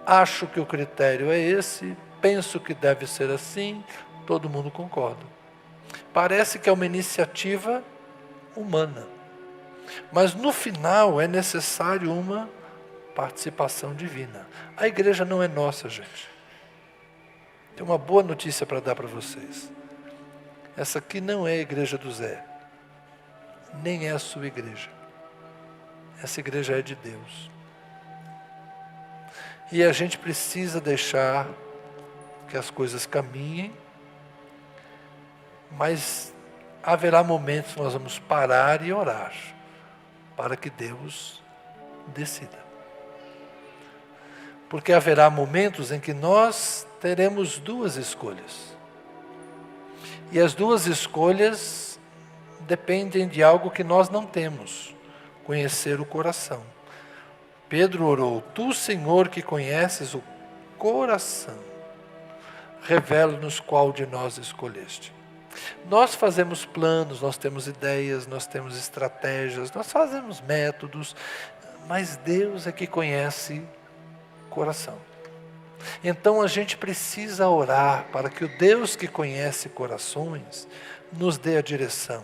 Speaker 1: acho que o critério é esse, penso que deve ser assim, todo mundo concorda. Parece que é uma iniciativa humana, mas no final é necessário uma participação divina. A igreja não é nossa, gente. Tem uma boa notícia para dar para vocês. Essa aqui não é a igreja do Zé, nem é a sua igreja. Essa igreja é de Deus. E a gente precisa deixar que as coisas caminhem, mas haverá momentos que nós vamos parar e orar, para que Deus decida. Porque haverá momentos em que nós teremos 2 escolhas. E as 2 escolhas dependem de algo que nós não temos: conhecer o coração. Pedro orou: Tu, Senhor, que conheces o coração, revela-nos qual de nós escolheste. Nós fazemos planos, nós temos ideias, nós temos estratégias, nós fazemos métodos, mas Deus é que conhece o coração. Então a gente precisa orar para que o Deus que conhece corações nos dê a direção.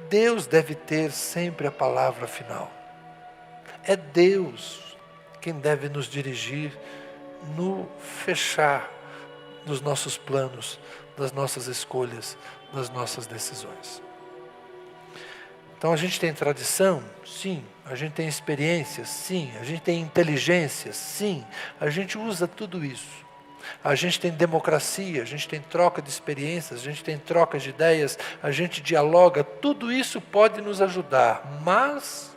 Speaker 1: Deus deve ter sempre a palavra final. É Deus quem deve nos dirigir no fechar dos nossos planos, das nossas escolhas, das nossas decisões. Então a gente tem tradição? Sim, a gente tem experiência, sim, a gente tem inteligência, sim, a gente usa tudo isso. A gente tem democracia, a gente tem troca de experiências, a gente tem troca de ideias, a gente dialoga, tudo isso pode nos ajudar, mas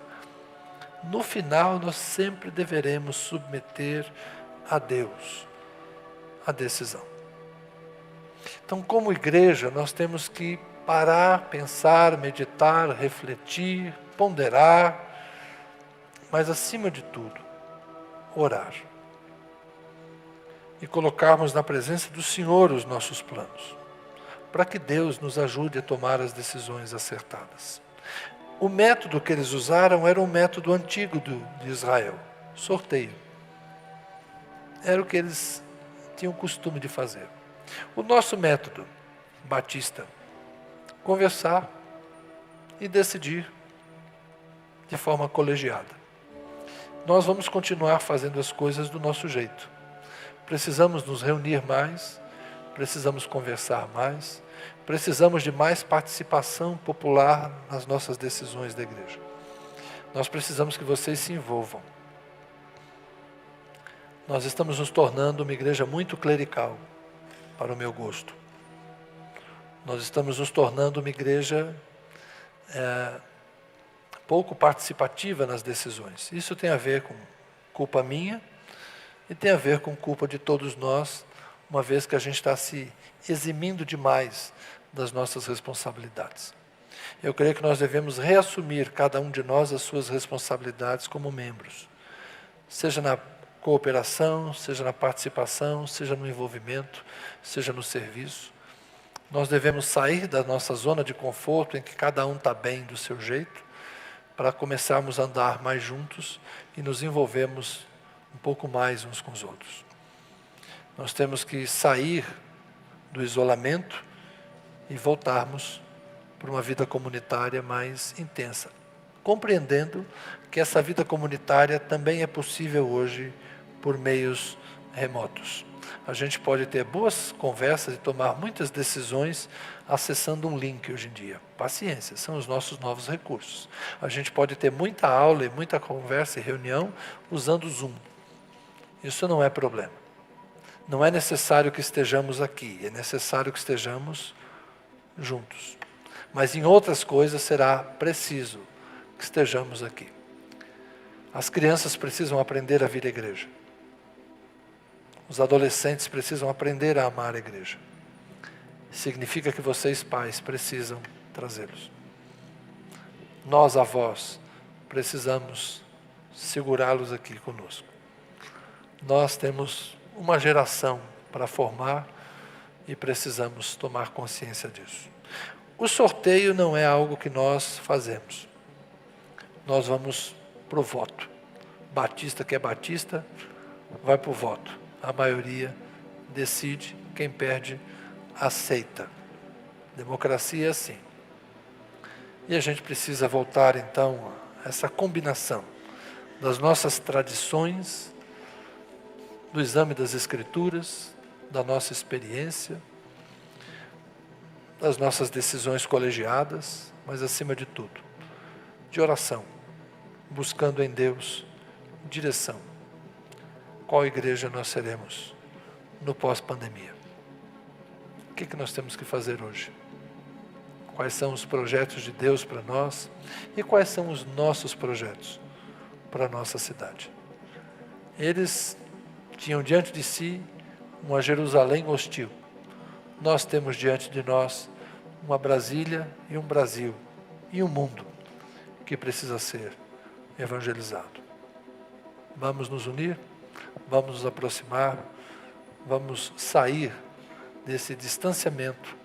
Speaker 1: no final nós sempre deveremos submeter a Deus a decisão. Então, como igreja, nós temos que parar, pensar, meditar, refletir, ponderar, mas acima de tudo, orar. E colocarmos na presença do Senhor os nossos planos, para que Deus nos ajude a tomar as decisões acertadas. O método que eles usaram era um método antigo de Israel, sorteio. Era o que eles tinham o costume de fazer. O nosso método, batista, conversar e decidir de forma colegiada. Nós vamos continuar fazendo as coisas do nosso jeito. Precisamos nos reunir mais, precisamos conversar mais, precisamos de mais participação popular nas nossas decisões da igreja. Nós precisamos que vocês se envolvam. Nós estamos nos tornando uma igreja muito clerical, para o meu gosto. Nós estamos nos tornando uma igreja pouco participativa nas decisões. Isso tem a ver com culpa minha e tem a ver com culpa de todos nós, uma vez que a gente está se eximindo demais das nossas responsabilidades. Eu creio que nós devemos reassumir, cada um de nós, as suas responsabilidades como membros, seja na cooperação, seja na participação, seja no envolvimento, seja no serviço. Nós devemos sair da nossa zona de conforto, em que cada um está bem do seu jeito, para começarmos a andar mais juntos e nos envolvermos um pouco mais uns com os outros. Nós temos que sair do isolamento e voltarmos para uma vida comunitária mais intensa, compreendendo que essa vida comunitária também é possível hoje por meios remotos. A gente pode ter boas conversas e tomar muitas decisões acessando um link hoje em dia. Paciência, são os nossos novos recursos. A gente pode ter muita aula e muita conversa e reunião usando o Zoom. Isso não é problema. Não é necessário que estejamos aqui, é necessário que estejamos juntos. Mas em outras coisas será preciso que estejamos aqui. As crianças precisam aprender a vir à igreja. Os adolescentes precisam aprender a amar a igreja. Significa que vocês, pais, precisam trazê-los. Nós, avós, precisamos segurá-los aqui conosco. Nós temos uma geração para formar e precisamos tomar consciência disso. O sorteio não é algo que nós fazemos. Nós vamos para o voto. Batista que é batista, vai para o voto. A maioria decide, quem perde, aceita. Democracia é assim. E a gente precisa voltar, então, a essa combinação das nossas tradições, do exame das Escrituras, da nossa experiência, das nossas decisões colegiadas, mas, acima de tudo, de oração, buscando em Deus direção. Qual igreja nós seremos no pós-pandemia? O que nós temos que fazer hoje? Quais são os projetos de Deus para nós? E quais são os nossos projetos para a nossa cidade? Eles tinham diante de si uma Jerusalém hostil. Nós temos diante de nós uma Brasília e um Brasil e um mundo que precisa ser evangelizado. Vamos nos unir? Vamos nos aproximar, vamos sair desse distanciamento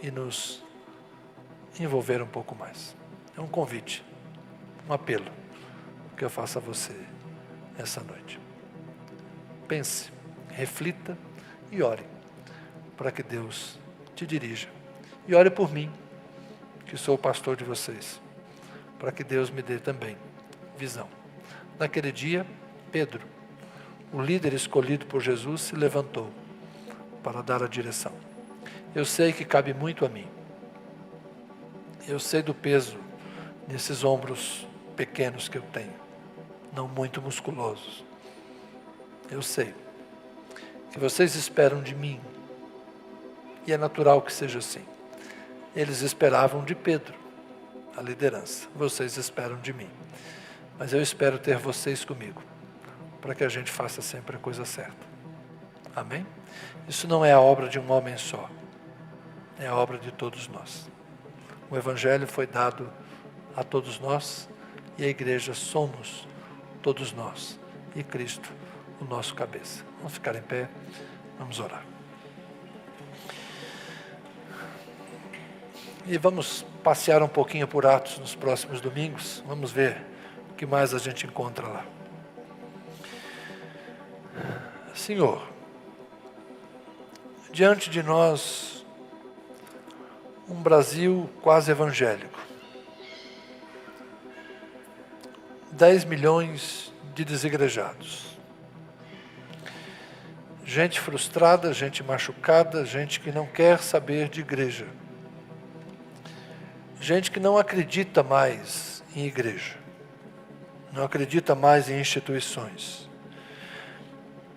Speaker 1: e nos envolver um pouco mais. É um convite, um apelo que eu faço a você essa noite. Pense, reflita e ore para que Deus te dirija. E ore por mim, que sou o pastor de vocês, para que Deus me dê também visão. Naquele dia, Pedro, o líder escolhido por Jesus, se levantou para dar a direção. Eu sei que cabe muito a mim. Eu sei do peso nesses ombros pequenos que eu tenho, não muito musculosos. Eu sei que vocês esperam de mim, e é natural que seja assim. Eles esperavam de Pedro a liderança, vocês esperam de mim. Mas eu espero ter vocês comigo, para que a gente faça sempre a coisa certa. Amém? Isso não é a obra de um homem só, é a obra de todos nós. O Evangelho foi dado a todos nós, e a igreja somos todos nós, e Cristo o nosso cabeça. Vamos ficar em pé, vamos orar. E vamos passear um pouquinho por Atos nos próximos domingos, vamos ver o que mais a gente encontra lá. Senhor, diante de nós, um Brasil quase evangélico. 10 milhões de desigrejados. Gente frustrada, gente machucada, gente que não quer saber de igreja. Gente que não acredita mais em igreja. Não acredita mais em instituições.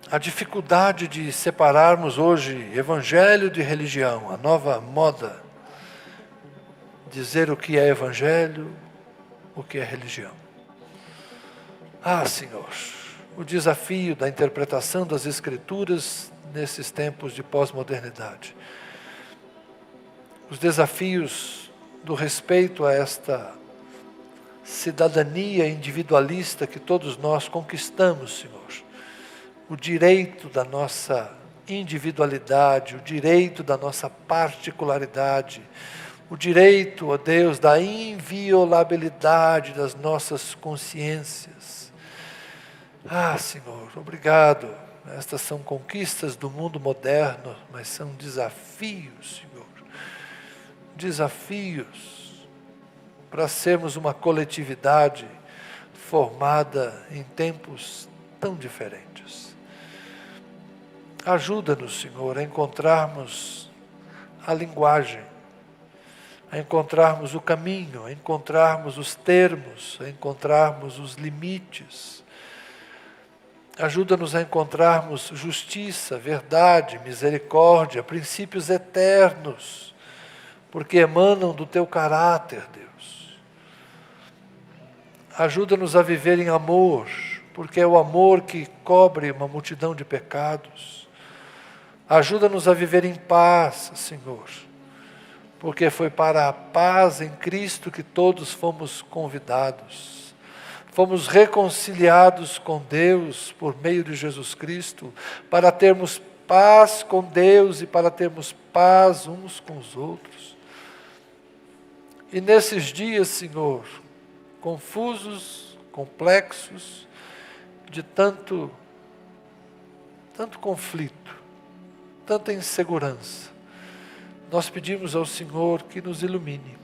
Speaker 1: A dificuldade de separarmos hoje evangelho de religião, a nova moda, dizer o que é evangelho, o que é religião. Ah, Senhor, o desafio da interpretação das Escrituras nesses tempos de pós-modernidade. Os desafios do respeito a esta cidadania individualista que todos nós conquistamos, Senhor. O direito da nossa individualidade, o direito da nossa particularidade, o direito, ó Deus, da inviolabilidade das nossas consciências. Ah, Senhor, obrigado. Estas são conquistas do mundo moderno, mas são desafios, Senhor. Desafios para sermos uma coletividade formada em tempos tão diferentes. Ajuda-nos, Senhor, a encontrarmos a linguagem, a encontrarmos o caminho, a encontrarmos os termos, a encontrarmos os limites. Ajuda-nos a encontrarmos justiça, verdade, misericórdia, princípios eternos, porque emanam do Teu caráter, Deus. Ajuda-nos a viver em amor, porque é o amor que cobre uma multidão de pecados. Ajuda-nos a viver em paz, Senhor, porque foi para a paz em Cristo que todos fomos convidados. Fomos reconciliados com Deus por meio de Jesus Cristo, para termos paz com Deus e para termos paz uns com os outros. E nesses dias, Senhor, confusos, complexos, de tanto conflito, tanta insegurança, nós pedimos ao Senhor que nos ilumine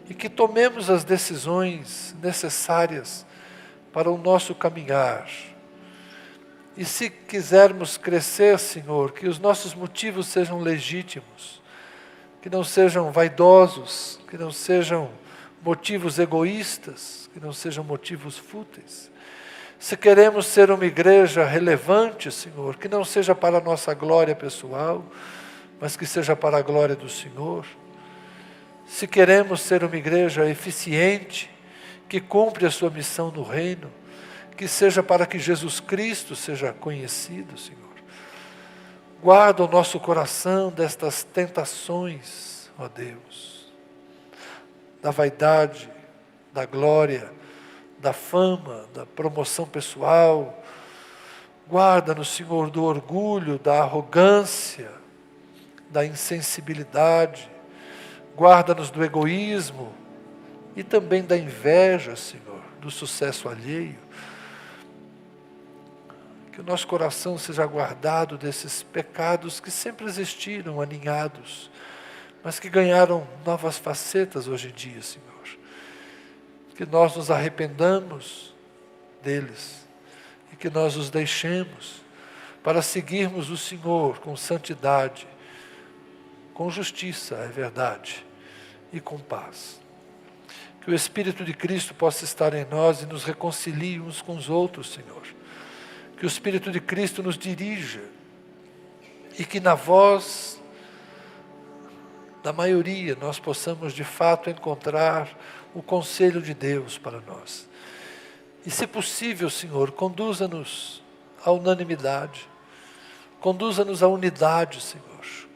Speaker 1: e que tomemos as decisões necessárias para o nosso caminhar. E se quisermos crescer, Senhor, que os nossos motivos sejam legítimos, que não sejam vaidosos, que não sejam motivos egoístas, que não sejam motivos fúteis. Se queremos ser uma igreja relevante, Senhor, que não seja para a nossa glória pessoal, mas que seja para a glória do Senhor. Se queremos ser uma igreja eficiente, que cumpre a sua missão no reino, que seja para que Jesus Cristo seja conhecido, Senhor. Guarda o nosso coração destas tentações, ó Deus, da vaidade, da glória, da fama, da promoção pessoal. Guarda-nos, Senhor, do orgulho, da arrogância, da insensibilidade. Guarda-nos do egoísmo e também da inveja, Senhor, do sucesso alheio. Que o nosso coração seja guardado desses pecados que sempre existiram aninhados, mas que ganharam novas facetas hoje em dia, Senhor. Que nós nos arrependamos deles e que nós os deixemos para seguirmos o Senhor com santidade, com justiça, é verdade, e com paz. Que o Espírito de Cristo possa estar em nós e nos reconcilie uns com os outros, Senhor. Que o Espírito de Cristo nos dirija e que na voz da maioria nós possamos de fato encontrar o conselho de Deus para nós. E se possível, Senhor, conduza-nos à unanimidade, conduza-nos à unidade, Senhor.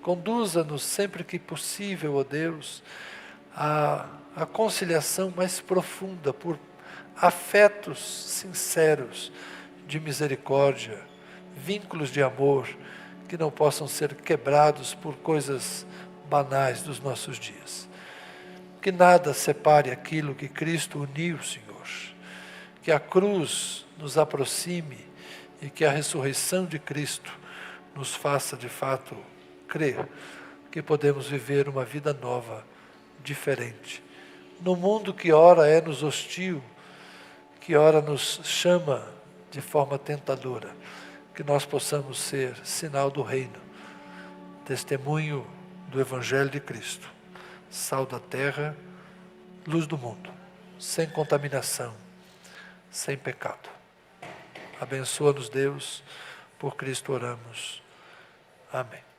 Speaker 1: Conduza-nos sempre que possível, ó Deus, à conciliação mais profunda por afetos sinceros de misericórdia, vínculos de amor que não possam ser quebrados por coisas banais dos nossos dias. Que nada separe aquilo que Cristo uniu, Senhor. Que a cruz nos aproxime e que a ressurreição de Cristo nos faça de fato crer que podemos viver uma vida nova, diferente. No mundo que ora é-nos hostil, que ora nos chama de forma tentadora, que nós possamos ser sinal do reino, testemunho do Evangelho de Cristo, sal da terra, luz do mundo, sem contaminação, sem pecado. Abençoa-nos, Deus, por Cristo oramos. Amém.